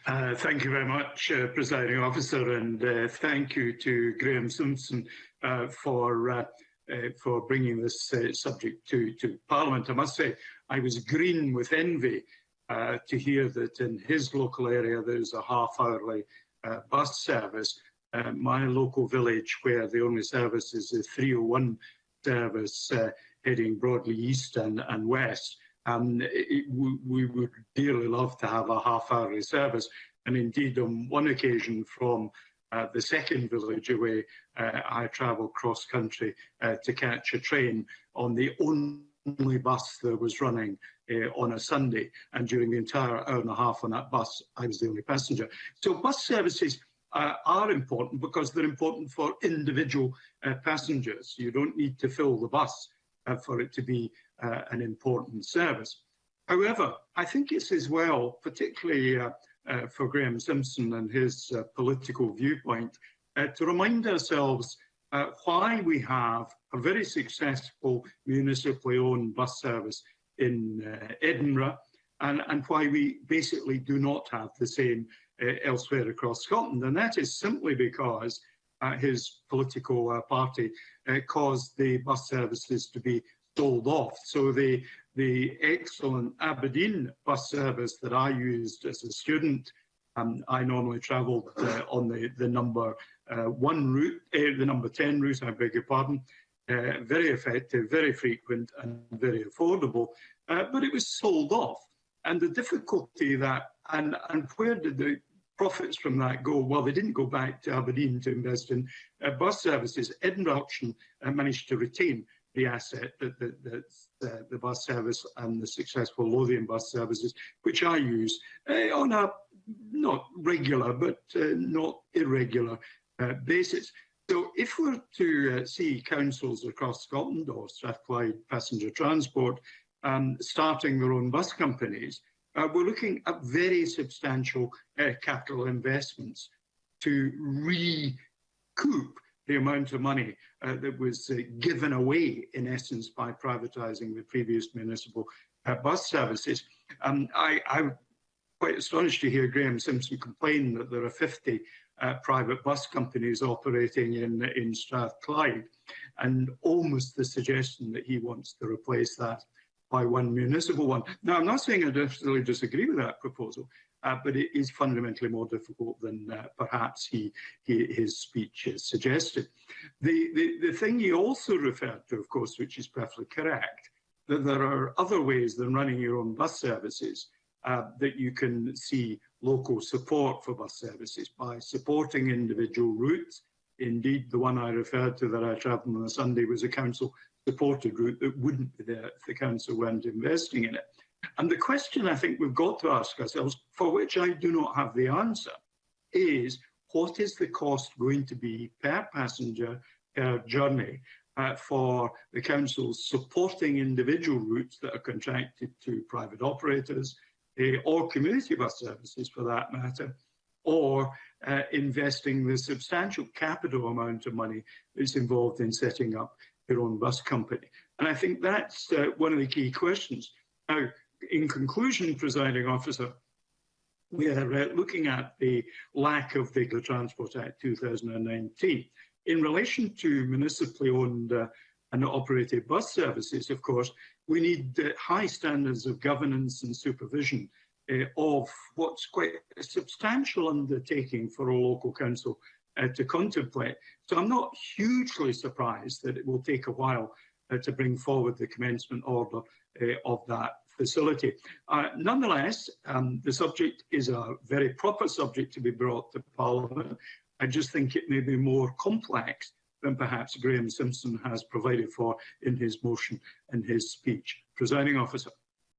Thank you very much, Presiding Officer, and thank you to Graham Simpson for bringing this subject to Parliament. I must say, I was green with envy to hear that in his local area there's a half-hourly bus service. My local village, where the only service is the 301 service heading broadly east and west, we would dearly love to have a half-hourly service. And indeed, on one occasion from the second village away, I travelled cross-country to catch a train on the only bus that was running on a Sunday. And during the entire hour and a half on that bus, I was the only passenger. So bus services are important because they're important for individual passengers. You don't need to fill the bus for it to be an important service. However, I think it's as well, particularly for Graham Simpson and his political viewpoint, to remind ourselves why we have a very successful municipally owned bus service in Edinburgh and why we basically do not have the same elsewhere across Scotland. And that is simply because his political party caused the bus services to be sold off. So the excellent Aberdeen bus service that I used as a student, I normally travelled on the number 1 route, the number 10 route, I beg your pardon. Very effective, very frequent and very affordable, but it was sold off. And the difficulty that, and where did the profits from that go? Well, they didn't go back to Aberdeen to invest in bus services. Edinburgh Auction managed to retain the asset, the bus service and the successful Lothian bus services, which I use on a not regular but not irregular basis. So if we're to see councils across Scotland or Strathclyde Passenger Transport starting their own bus companies, we're looking at very substantial capital investments to recoup the amount of money that was given away, in essence, by privatising the previous municipal bus services. I'm quite astonished to hear Graham Simpson complain that there are 50 private bus companies operating in Strathclyde, and almost the suggestion that he wants to replace that by one municipal one. Now, I'm not saying I necessarily disagree with that proposal, but it is fundamentally more difficult than perhaps his speech has suggested. The thing he also referred to, of course, which is perfectly correct, that there are other ways than running your own bus services that you can see local support for bus services by supporting individual routes. Indeed, the one I referred to that I travelled on a Sunday was a council-supported route that wouldn't be there if the council weren't investing in it. And the question I think we've got to ask ourselves, for which I do not have the answer, is what is the cost going to be per passenger, per journey, for the councils supporting individual routes that are contracted to private operators, or community bus services for that matter, or investing the substantial capital amount of money that's involved in setting up your own bus company. And I think that's one of the key questions. Now, in conclusion, Presiding Officer, we are looking at the lack of the Transport Act 2019. In relation to municipally owned and operated bus services, of course, we need high standards of governance and supervision of what's quite a substantial undertaking for a local council to contemplate. So I'm not hugely surprised that it will take a while to bring forward the commencement order of that facility. Nonetheless, the subject is a very proper subject to be brought to Parliament. I just think it may be more complex than perhaps Graham Simpson has provided for in his motion and his speech. Presiding Officer.